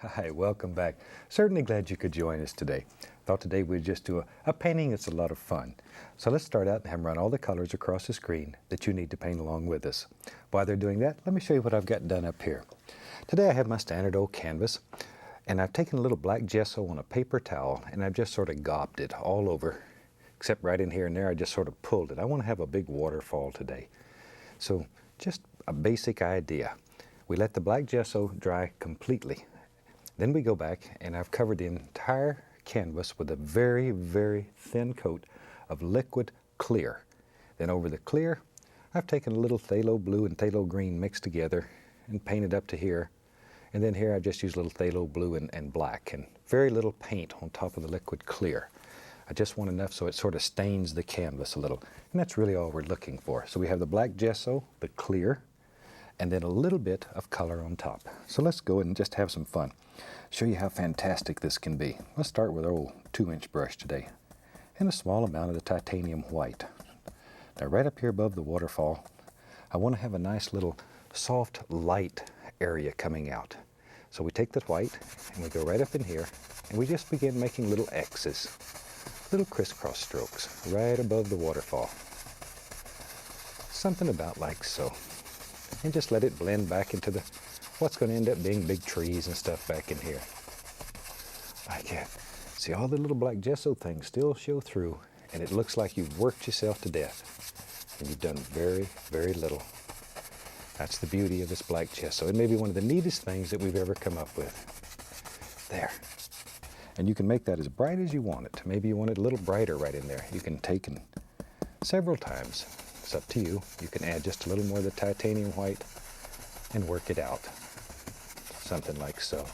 Hi, welcome back. Certainly glad you could join us today. Thought today we'd just do a painting that's a lot of fun. So let's start out and have them run all the colors across the screen that you need to paint along with us. While they're doing that, let me show you what I've got done up here. Today I have my standard old canvas, and I've taken a little black gesso on a paper towel, and I've just sort of gobbed it all over, except right in here and there I just sort of pulled it. I want to have a big waterfall today. So just a basic idea. We let the black gesso dry completely. Then we go back and I've covered the entire canvas with a very, very thin coat of liquid clear. Then over the clear, I've taken a little phthalo blue and phthalo green mixed together and painted up to here. And then here I just use a little phthalo blue and black and very little paint on top of the liquid clear. I just want enough so it sort of stains the canvas a little. And that's really all we're looking for. So we have the black gesso, the clear, and then a little bit of color on top. So let's go and just have some fun. Show you how fantastic this can be. Let's start with our old 2-inch brush today and a small amount of the titanium white. Now right up here above the waterfall, I want to have a nice little soft light area coming out. So we take the white and we go right up in here and we just begin making little X's, little crisscross strokes right above the waterfall. Something about like so. And just let it blend back into the what's going to end up being big trees and stuff back in here. Like that. See, all the little black gesso things still show through, and it looks like you've worked yourself to death. And you've done very, very little. That's the beauty of this black gesso. It may be one of the neatest things that we've ever come up with. There. And you can make that as bright as you want it. Maybe you want it a little brighter right in there. You can take and several times. It's up to you. You can add just a little more of the titanium white and work it out. Something like so.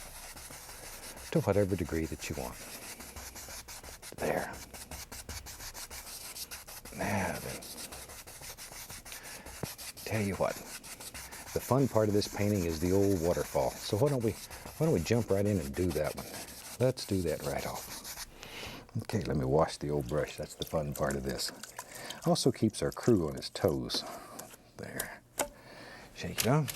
To whatever degree that you want. There. Now then. Tell you what. The fun part of this painting is the old waterfall. So why don't we jump right in and do that one. Let's do that right off. Okay, let me wash the old brush. That's the fun part of this. Also keeps our crew on his toes. There. Shake it off.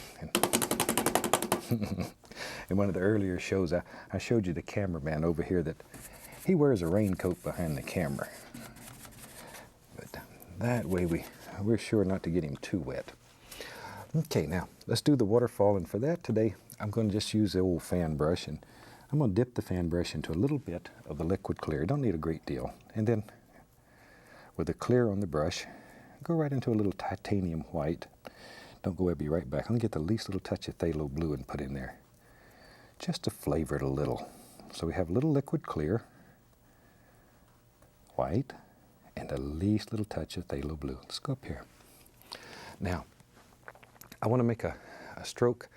In one of the earlier shows, I showed you the cameraman over here that he wears a raincoat behind the camera. But that way we're sure not to get him too wet. Okay, now let's do the waterfall, and for that today I'm going to just use the old fan brush, and I'm going to dip the fan brush into a little bit of the liquid clear. Don't need a great deal. And then with the clear on the brush, go right into a little titanium white. Don't go be right back. I'm going to get the least little touch of phthalo blue and put in there, just to flavor it a little. So we have a little liquid clear, white, and the least little touch of phthalo blue. Let's go up here. Now, I want to make a stroke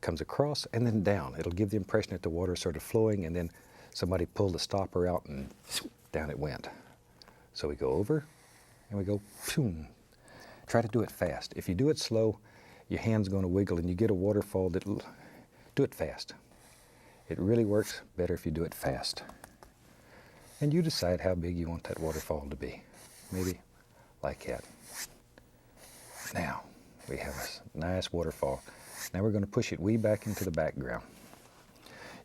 comes across and then down. It'll give the impression that the water is sort of flowing, and then somebody pulled the stopper out and down it went. So we go over and we go, boom. Try to do it fast. If you do it slow, your hand's going to wiggle and you get a waterfall that'll do it fast. It really works better if you do it fast. And you decide how big you want that waterfall to be. Maybe like that. Now, we have a nice waterfall. Now we're going to push it way back into the background.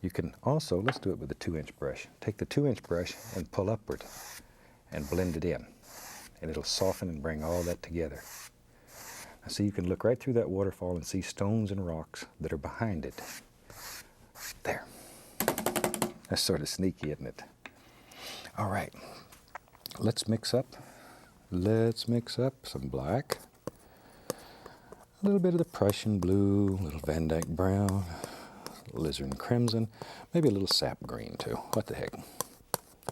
You can also, let's do it with a 2-inch brush. Take the 2-inch brush and pull upward and blend it in. And it'll soften and bring all that together. Now see, you can look right through that waterfall and see stones and rocks that are behind it. There. That's sort of sneaky, isn't it? All right. Let's mix up some black. A little bit of the Prussian blue, a little Van Dyke brown, alizarin crimson, maybe a little sap green too. What the heck?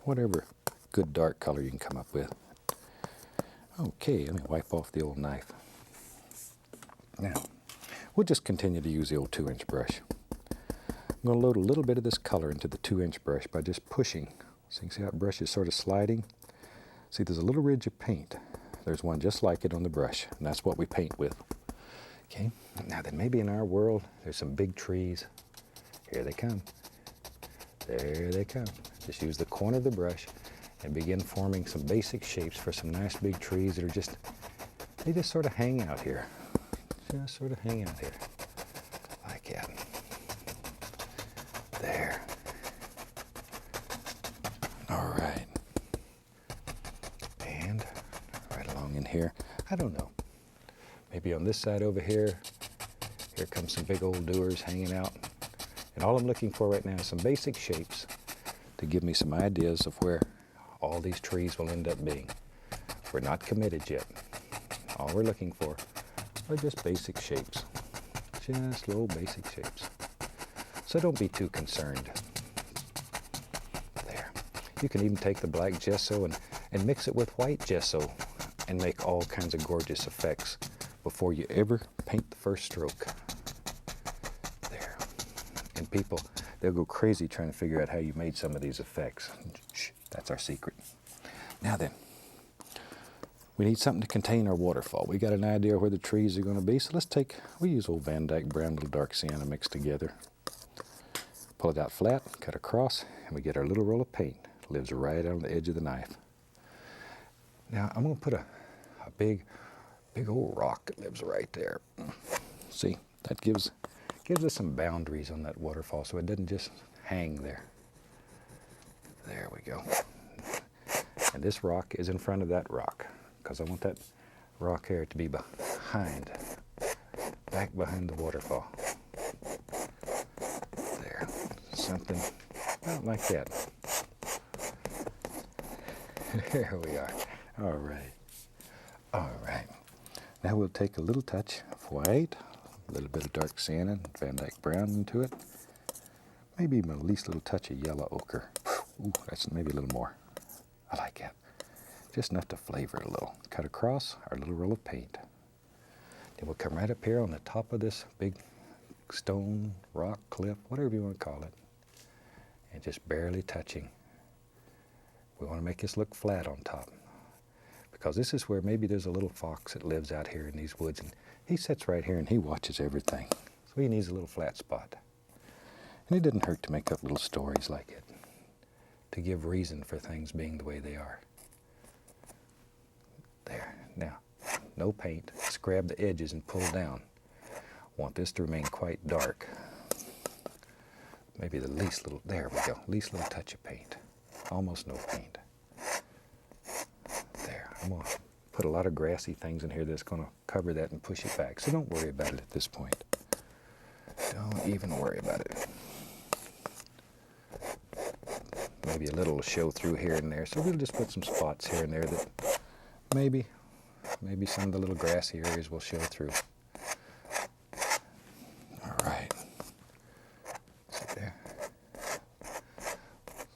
Whatever good dark color you can come up with. Okay, let me wipe off the old knife. Now, we'll just continue to use the old 2-inch brush. I'm going to load a little bit of this color into the 2-inch brush by just pushing. So you can see how the brush is sort of sliding. See, there's a little ridge of paint. There's one just like it on the brush, and that's what we paint with. Okay, now then maybe in our world, there's some big trees. Here they come. There they come. Just use the corner of the brush and begin forming some basic shapes for some nice big trees that are they just sort of hang out here. Just sort of hang out here. Like that. There. All right. And right along in here, I don't know. Maybe on this side over here, here comes some big old doers hanging out. And all I'm looking for right now is some basic shapes to give me some ideas of where all these trees will end up being. We're not committed yet. All we're looking for are just basic shapes. Just little basic shapes. So don't be too concerned. There. You can even take the black gesso and mix it with white gesso and make all kinds of gorgeous effects before you ever paint the first stroke. There. And people, they'll go crazy trying to figure out how you made some of these effects. Shh, that's our secret. Now then, we need something to contain our waterfall. We got an idea where the trees are going to be, so we use old Van Dyke brown, little dark sienna mixed together. Pull it out flat, cut across, and we get our little roll of paint. It lives right on the edge of the knife. Now I'm going to put a big old rock that lives right there. See, that gives us some boundaries on that waterfall so it doesn't just hang there. There we go. And this rock is in front of that rock, because I want that rock here to be back behind the waterfall. There, something about like that. There we are. All right. All right. Now we'll take a little touch of white, a little bit of dark sienna and Van Dyke brown into it. Maybe even at least a little touch of yellow ochre. Ooh, that's maybe a little more. I like that. Just enough to flavor it a little. Cut across our little roll of paint. Then we'll come right up here on the top of this big stone, rock, cliff, whatever you want to call it, and just barely touching. We want to make this look flat on top, because this is where maybe there's a little fox that lives out here in these woods, and he sits right here and he watches everything. So he needs a little flat spot. And it didn't hurt to make up little stories like it, to give reason for things being the way they are. There. Now, no paint. Just grab the edges and pull down. Want this to remain quite dark. Maybe the least little, there we go, least little touch of paint. Almost no paint. There. I'm going to put a lot of grassy things in here that's going to cover that and push it back. So don't worry about it at this point. Don't even worry about it. Maybe a little will show through here and there. So we'll just put some spots here and there that maybe some of the little grassy areas will show through. All right. See there?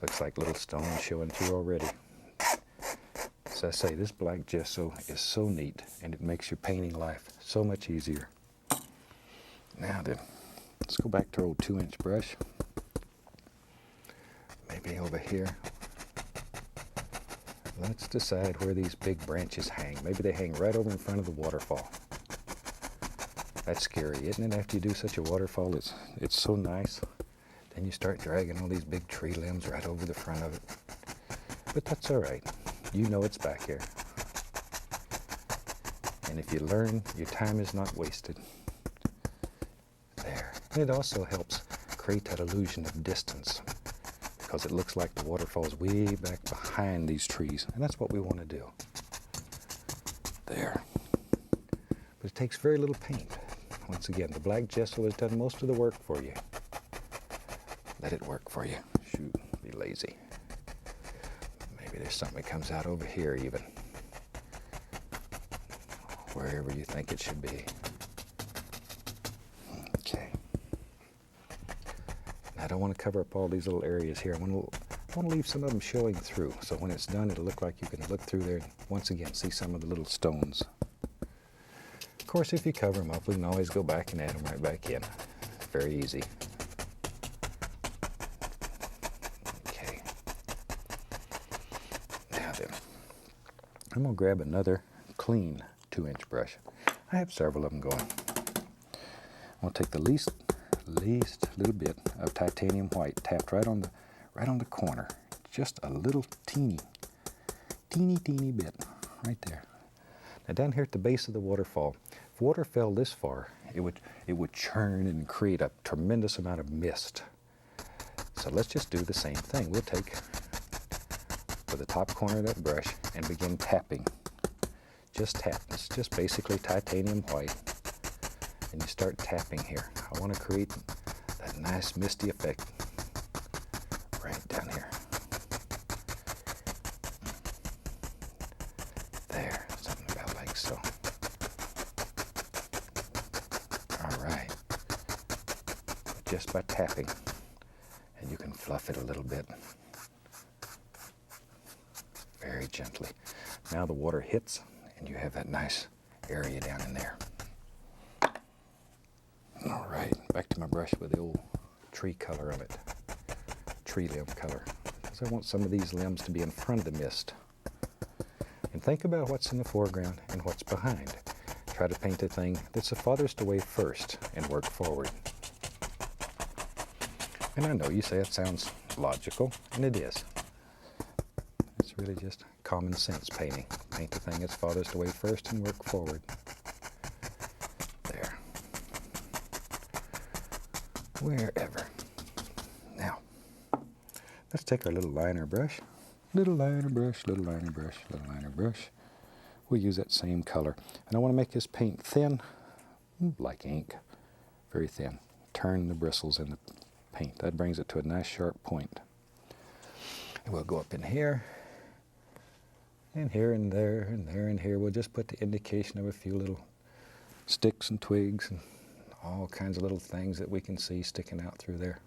Looks like little stones showing through already. As I say, this black gesso is so neat, and it makes your painting life so much easier. Now then, let's go back to our old 2-inch brush. Maybe over here. Let's decide where these big branches hang. Maybe they hang right over in front of the waterfall. That's scary, isn't it? After you do such a waterfall, it's so nice. Then you start dragging all these big tree limbs right over the front of it. But that's all right. You know it's back here. And if you learn, your time is not wasted. There. And it also helps create that illusion of distance, because it looks like the waterfall is way back behind these trees. And that's what we want to do. There. But it takes very little paint. Once again, the black gesso has done most of the work for you. Let it work for you. Shoot, be lazy. Maybe there's something that comes out over here even. Wherever you think it should be. Okay. I don't want to cover up all these little areas here. I want to leave some of them showing through. So when it's done, it'll look like you can look through there and once again see some of the little stones. Of course, if you cover them up, we can always go back and add them right back in. Very easy. Okay. Now then, I'm going to grab another clean 2-inch brush. I have several of them going. I'm going to take the least little bit of titanium white, tapped right on the corner. Just a little teeny bit right there. Now down here at the base of the waterfall, if water fell this far, it would churn and create a tremendous amount of mist. So let's just do the same thing. We'll take for the top corner of that brush and begin tapping. Just tap. It's just basically titanium white. And you start tapping here. I want to create that nice misty effect right down here. There, something about like so. All right. Just by tapping, and you can fluff it a little bit. Very gently. Now the water hits, and you have that nice area down in there. All right, back to my brush with the old tree color on it. Tree limb color. Because I want some of these limbs to be in front of the mist. And think about what's in the foreground and what's behind. Try to paint a thing that's the farthest away first and work forward. And I know you say it sounds logical, and it is. It's really just common sense painting. Paint the thing that's farthest away first and work forward. There. Wherever. Now, let's take our little liner brush. Little liner brush, little liner brush, little liner brush. We'll use that same color. And I want to make this paint thin, like ink. Very thin. Turn the bristles in the paint. That brings it to a nice sharp point. And we'll go up in here, and here and there, and there and here. We'll just put the indication of a few little sticks and twigs and all kinds of little things that we can see sticking out through there.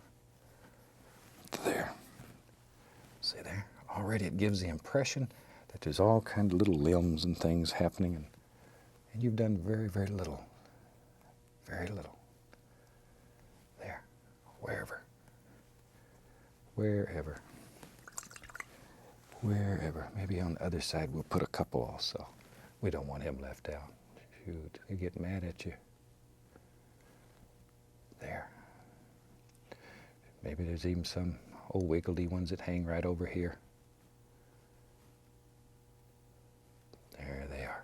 There. See there? Already it gives the impression that there's all kinds of little limbs and things happening, and you've done very, very little. Very little. There. Wherever. Wherever. Wherever. Maybe on the other side we'll put a couple also. We don't want him left out. Shoot, he'll get mad at you. There. Maybe there's even some old wiggly ones that hang right over here. There they are.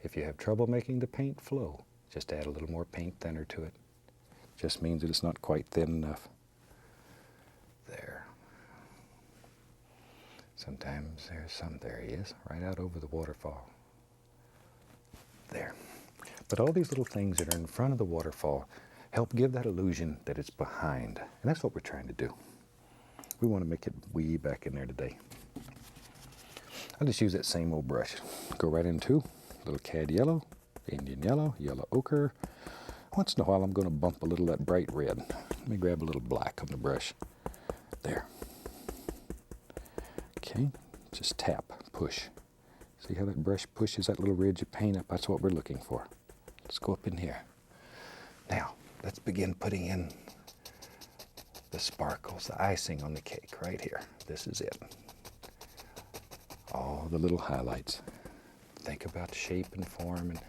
If you have trouble making the paint flow, just add a little more paint thinner to it. Just means that it's not quite thin enough. There. Sometimes there's some, there he is, right out over the waterfall. There. But all these little things that are in front of the waterfall help give that illusion that it's behind. And that's what we're trying to do. We want to make it way back in there today. I'll just use that same old brush. Go right into a little cad yellow, Indian yellow, yellow ochre. Once in a while I'm going to bump a little of that bright red. Let me grab a little black on the brush. There. Okay, just tap, push. See how that brush pushes that little ridge of paint up? That's what we're looking for. Let's go up in here. Now, let's begin putting in the sparkles, the icing on the cake right here. This is it. All the little highlights. Think about shape and form and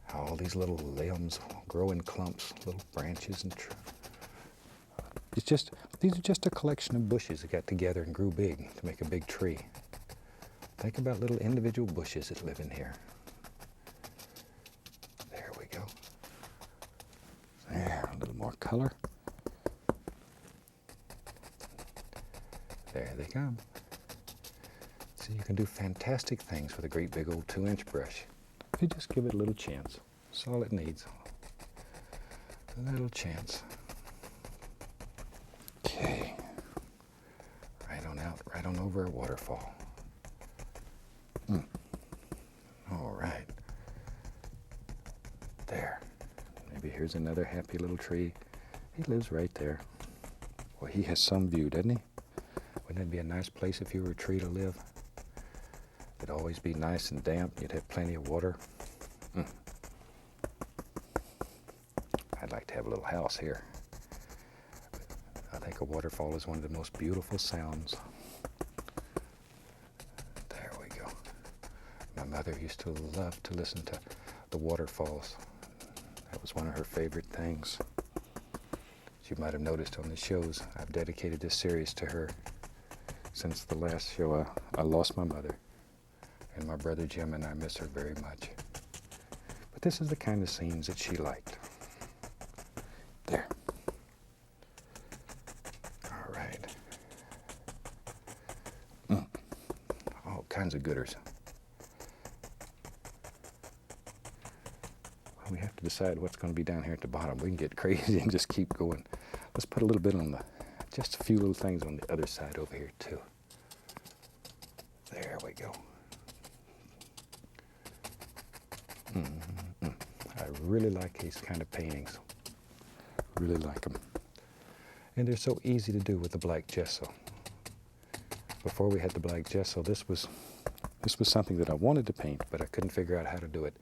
how all these little limbs grow in clumps, little branches and these are just a collection of bushes that got together and grew big to make a big tree. Think about little individual bushes that live in here. There we go. There, a little more color. There they come. So you can do fantastic things with a great big old 2-inch brush. If you just give it a little chance. That's all it needs. A little chance. Okay. Right on out, right on over a waterfall. All right. There. Maybe here's another happy little tree. He lives right there. Well, he has some view, doesn't he? Wouldn't it be a nice place if you were a tree to live? It'd always be nice and damp. You'd have plenty of water. I'd like to have a little house here. I think a waterfall is one of the most beautiful sounds. There we go. My mother used to love to listen to the waterfalls. That was one of her favorite things. As you might have noticed on the shows, I've dedicated this series to her. Since the last show, I lost my mother. And my brother Jim and I miss her very much. But this is the kind of scenes that she liked. kinds of gooders. We have to decide what's going to be down here at the bottom. We can get crazy and just keep going. Let's put a little bit on just a few little things on the other side over here too. There we go. I really like these kind of paintings. Really like them. And they're so easy to do with the black gesso. Before we had the black gesso, this was something that I wanted to paint, but I couldn't figure out how to do it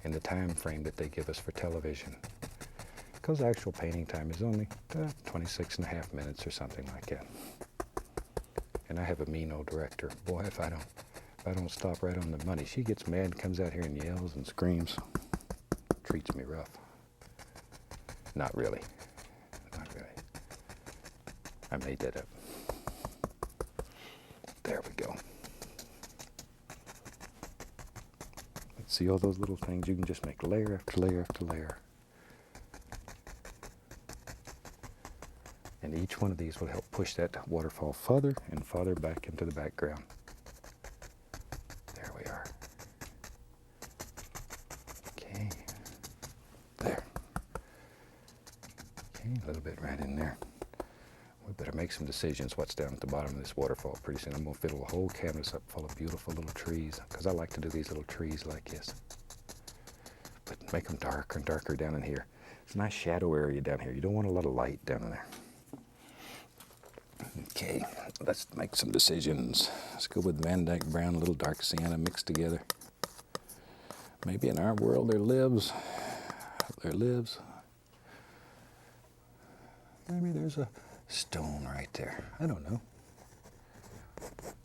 in the time frame that they give us for television. Because actual painting time is only 26 and a half minutes or something like that. And I have a mean old director. Boy, if I don't stop right on the money, she gets mad, comes out here and yells and screams. Treats me rough. Not really. Not really. I made that up. There we go. See all those little things? You can just make layer after layer after layer. And each one of these will help push that waterfall further and further back into the background. There we are. Okay. There. Okay, a little bit right in there. We better make some decisions what's down at the bottom of this waterfall pretty soon. I'm going to fill a whole canvas up full of beautiful little trees, because I like to do these little trees like this. But make them darker and darker down in here. It's a nice shadow area down here. You don't want a lot of light down in there. Okay, let's make some decisions. Let's go with Van Dyke Brown, a little dark sienna mixed together. Maybe in our world there lives. Maybe there's a stone right there. I don't know.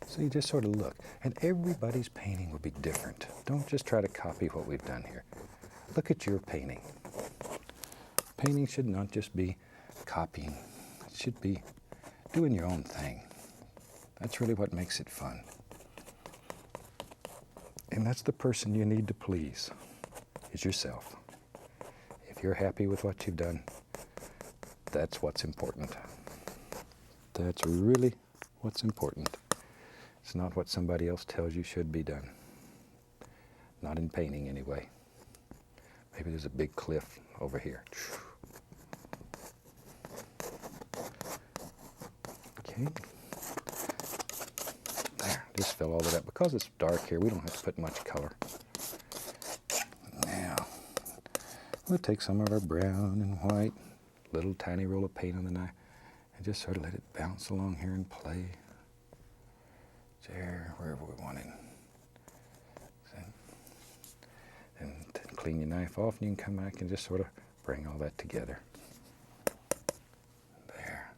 So you just sort of look. And everybody's painting will be different. Don't just try to copy what we've done here. Look at your painting. Painting should not just be copying. It should be doing your own thing. That's really what makes it fun. And that's the person you need to please, is yourself. If you're happy with what you've done, that's what's important. That's really what's important. It's not what somebody else tells you should be done. Not in painting, anyway. Maybe there's a big cliff over here. Okay. There, just fill all of that. Because it's dark here, we don't have to put much color. Now, we'll take some of our brown and white, little tiny roll of paint on the knife, and just sort of let it bounce along here and play. There, wherever we want it. And clean your knife off, and you can come back and just sort of bring all that together. There.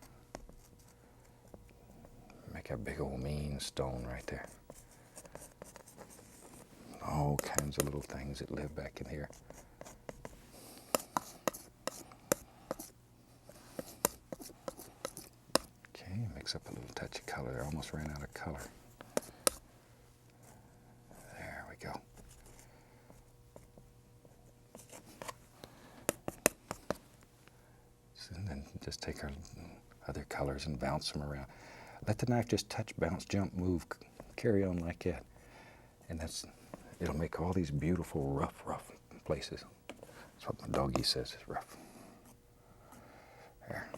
Make a big old mean stone right there. All kinds of little things that live back in here. Okay, mix up a little touch of color. I almost ran out of color. There we go. And then just take our other colors and bounce them around. Let the knife just touch, bounce, jump, move, carry on like that. And it'll make all these beautiful rough places. That's what my doggy says is rough. There.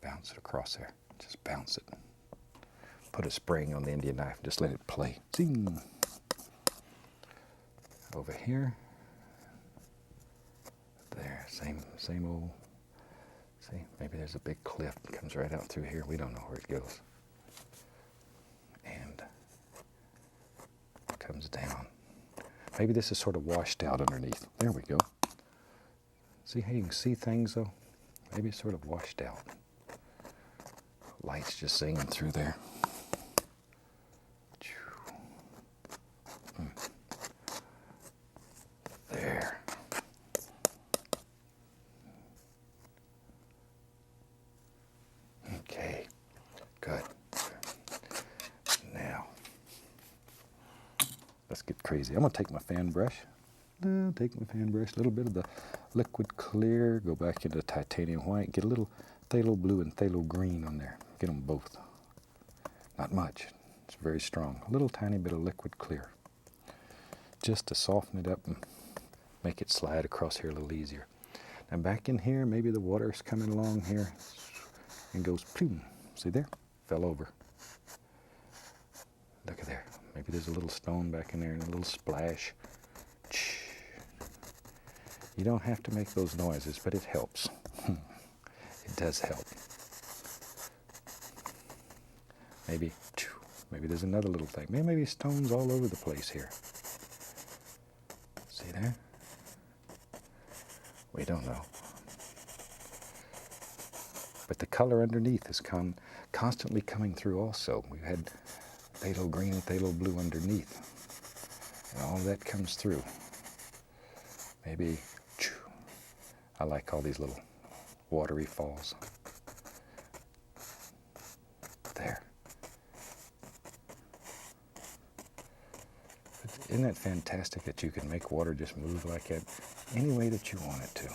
Bounce it across there. Just bounce it. Put a spring on the end of your knife and just let it play. Zing. Over here. There, same old. See, maybe there's a big cliff that comes right out through here. We don't know where it goes. And it comes down. Maybe this is sort of washed out underneath. There we go. See how you can see things though? Maybe it's sort of washed out. Light's just singing through there. There. Okay, good. Now, let's get crazy. I'm going to take my fan brush. A little bit of the liquid clear, go back into titanium white, get a little phthalo blue and phthalo green on there. Get them both. Not much, It's very strong. A little tiny bit of liquid clear, just to soften it up and make it slide across here a little easier. Now back in here, maybe the water's coming along here and goes ploom. See there? Fell over. Look at there. Maybe there's a little stone back in there and a little splash. You don't have to make those noises, but it helps. It does help. Maybe there's another little thing. Maybe stones all over the place here. See there? We don't know. But the color underneath is constantly coming through also. We've had phthalo green and phthalo blue underneath. And all of that comes through. Maybe, I like all these little watery falls. There. Isn't that fantastic that you can make water just move like that any way that you want it to?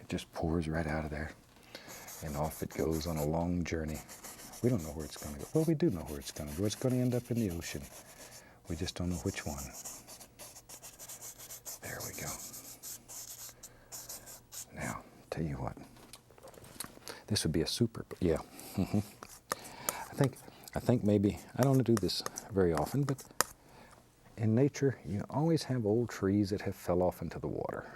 It just pours right out of there and off it goes on a long journey. We don't know where it's going to go. Well, we do know where it's going to go. It's going to end up in the ocean. We just don't know which one. There we go. Now, tell you what. This would be a super, yeah. I think maybe, I don't do this very often, but in nature, you always have old trees that have fell off into the water.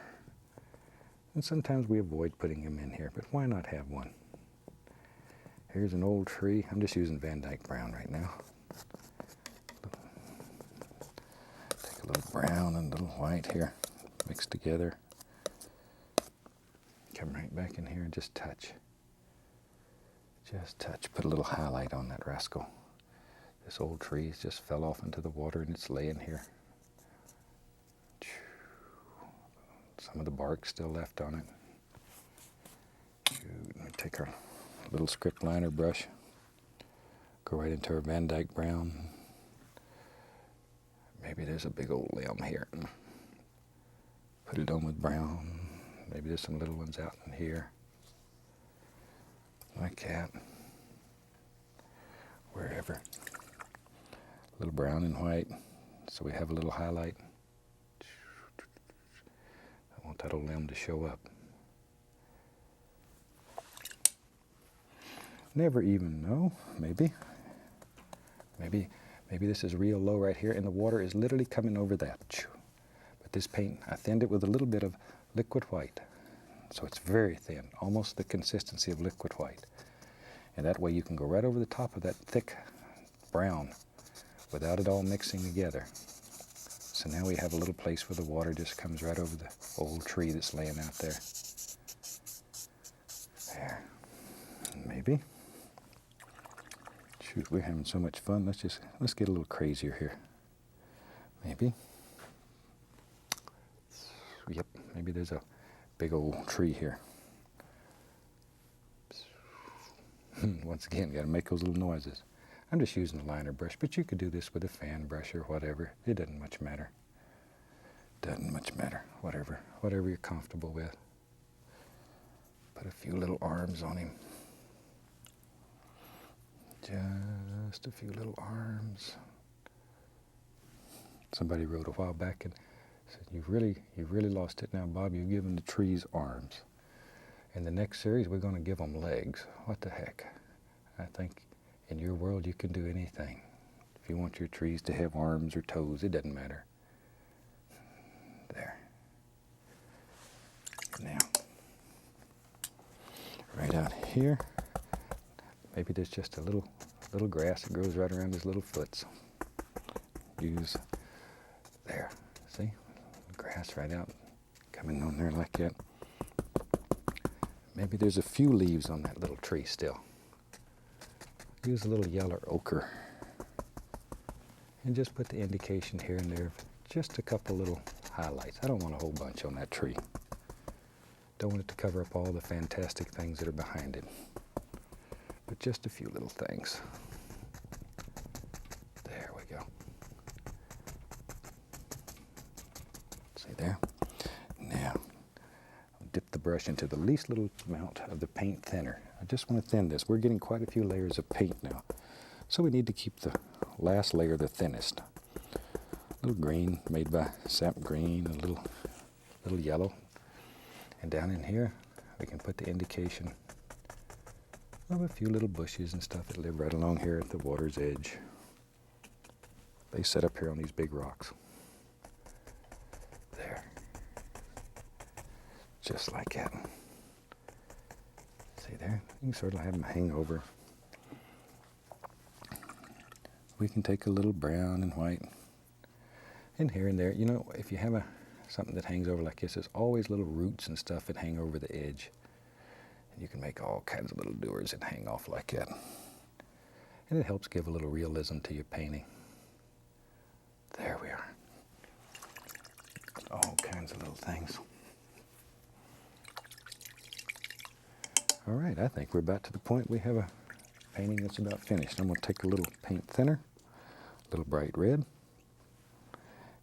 And sometimes we avoid putting them in here, but why not have one? Here's an old tree. I'm just using Van Dyke brown right now. Take a little brown and a little white here, mixed together. Come right back in here and just touch. Just touch. Put a little highlight on that rascal. This old tree just fell off into the water and it's laying here. Some of the bark still left on it. Let me take our little script liner brush. Go right into our Van Dyke brown. Maybe there's a big old limb here. Put it on with brown. Maybe there's some little ones out in here. Like that. Wherever. A little brown and white, so we have a little highlight. I want that old limb to show up. Never even know, maybe this is real low right here and the water is literally coming over that. But this paint, I thinned it with a little bit of liquid white. So it's very thin, almost the consistency of liquid white. And that way you can go right over the top of that thick brown without it all mixing together. So now we have a little place where the water just comes right over the old tree that's laying out there. There. Maybe. Shoot, we're having so much fun. Let's get a little crazier here. Maybe. Yep, maybe there's a big old tree here. Once again, got to make those little noises. I'm just using a liner brush, but you could do this with a fan brush or whatever. It doesn't much matter. Doesn't much matter. Whatever you're comfortable with. Put a few little arms on him. Just a few little arms. Somebody wrote a while back and said, you've really lost it now, Bob. You've given the trees arms. In the next series, we're going to give them legs. What the heck? I think in your world, you can do anything. If you want your trees to have arms or toes, it doesn't matter. There. Now, right out here, maybe there's just a little grass that grows right around his little foots. Use, there, see? Grass right out, coming on there like that. Maybe there's a few leaves on that little tree still. Use a little yellow ochre. And just put the indication here and there of just a couple little highlights. I don't want a whole bunch on that tree. Don't want it to cover up all the fantastic things that are behind it. But just a few little things. There we go. See there? Now, dip the brush into the least little amount of the paint thinner. I just want to thin this. We're getting quite a few layers of paint now. So we need to keep the last layer the thinnest. A little green made by sap green, a little yellow. And down in here, we can put the indication of a few little bushes and stuff that live right along here at the water's edge. They set up here on these big rocks. There. Just like that. See there? You can sort of have them hang over. We can take a little brown and white. And here and there, you know, if you have something that hangs over like this, there's always little roots and stuff that hang over the edge. And you can make all kinds of little doers that hang off like that. And it helps give a little realism to your painting. There we are. All kinds of little things. All right, I think we're about to the point we have a painting that's about finished. I'm going to take a little paint thinner, a little bright red,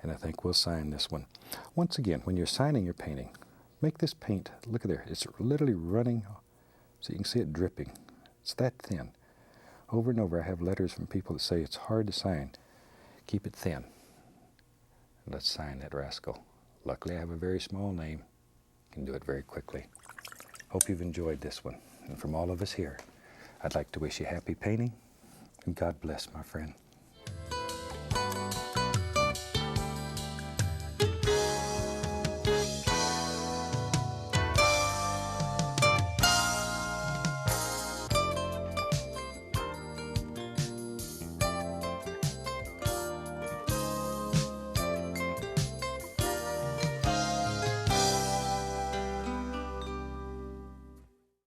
and I think we'll sign this one. Once again, when you're signing your painting, make this paint, look at there, it's literally running, so you can see it dripping. It's that thin. Over and over I have letters from people that say it's hard to sign. Keep it thin. Let's sign that rascal. Luckily I have a very small name. Can do it very quickly. Hope you've enjoyed this one. And from all of us here, I'd like to wish you happy painting, and God bless, my friend.